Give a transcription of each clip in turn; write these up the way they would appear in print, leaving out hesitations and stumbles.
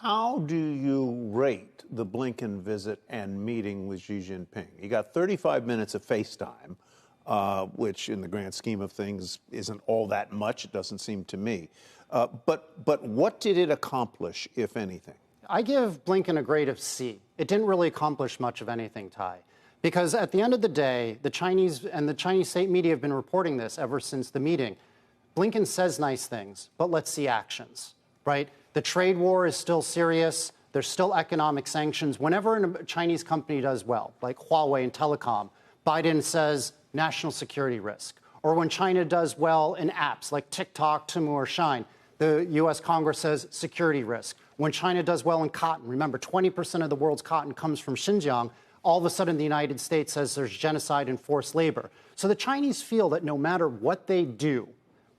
How do you rate the Blinken visit and meeting with Xi Jinping? You got 35 minutes of FaceTime, which in the grand scheme of things isn't all that much, it doesn't seem to me. But what did it accomplish, if anything? I give Blinken a grade of C. It didn't really accomplish much of anything, Ty. Because at the end of the day, the Chinese state media have been reporting this ever since the meeting. Blinken says nice things, but let's see actions, right? The trade war is still serious. There's still economic sanctions. Whenever a Chinese company does well, like Huawei and telecom, Biden says national security risk. Or when China does well in apps like TikTok, Temu, or Shine, the U.S. Congress says security risk. When China does well in cotton, remember 20% of the world's cotton comes from Xinjiang, all of a sudden the United States says there's genocide and forced labor. So the Chinese feel that no matter what they do,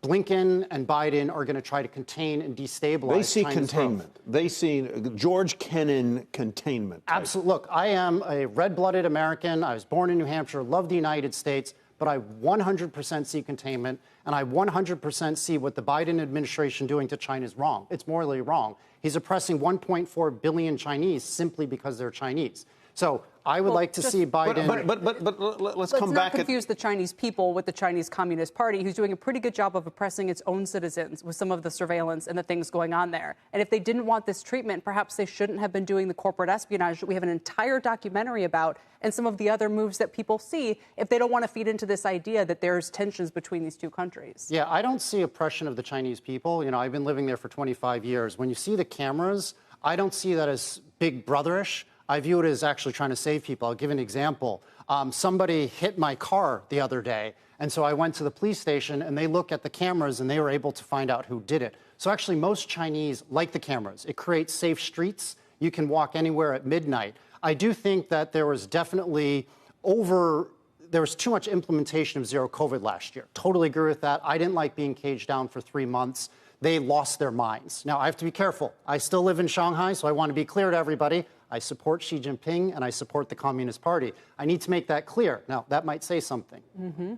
Blinken and Biden are going to try to contain and destabilize They see China's containment. growth. They see George Kennan containment. Absolutely. Look, I am a red-blooded American. I was born in New Hampshire, love the United States, but I 100% see containment, and I 100% see what the Biden administration doing to China is wrong. It's morally wrong. He's oppressing 1.4 billion Chinese simply because they're Chinese. So I would like to see Biden... But let's come back... Let's not confuse the Chinese people with the Chinese Communist Party, who's doing a pretty good job of oppressing its own citizens with some of the surveillance and the things going on there. And if they didn't want this treatment, perhaps they shouldn't have been doing the corporate espionage that we have an entire documentary about and some of the other moves that people see if they don't want to feed into this idea that there's tensions between these two countries. Yeah, I don't see oppression of the Chinese people. You know, I've been living there for 25 years. When you see the cameras, I don't see that as big brotherish. I view it as actually trying to save people. I'll give an example. Somebody hit my car the other day, and so I went to the police station, and they look at the cameras, and they were able to find out who did it. So actually, most Chinese like the cameras. It creates safe streets. You can walk anywhere at midnight. I do think that there was definitely there was too much implementation of zero COVID last year. Totally agree with that. I didn't like being caged down for 3 months. They lost their minds. Now, I have to be careful. I still live in Shanghai, so I want to be clear to everybody. I support Xi Jinping, and I support the Communist Party. I need to make that clear. Now, that might say something.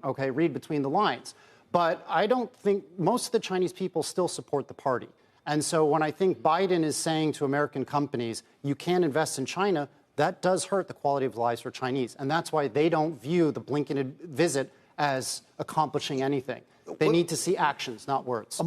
Okay, read between the lines. But I don't think most of the Chinese people still support the party. And so when I think Biden is saying to American companies, you can't invest in China, that does hurt the quality of lives for Chinese. And that's why they don't view the Blinken visit as accomplishing anything. They need to see actions, not words.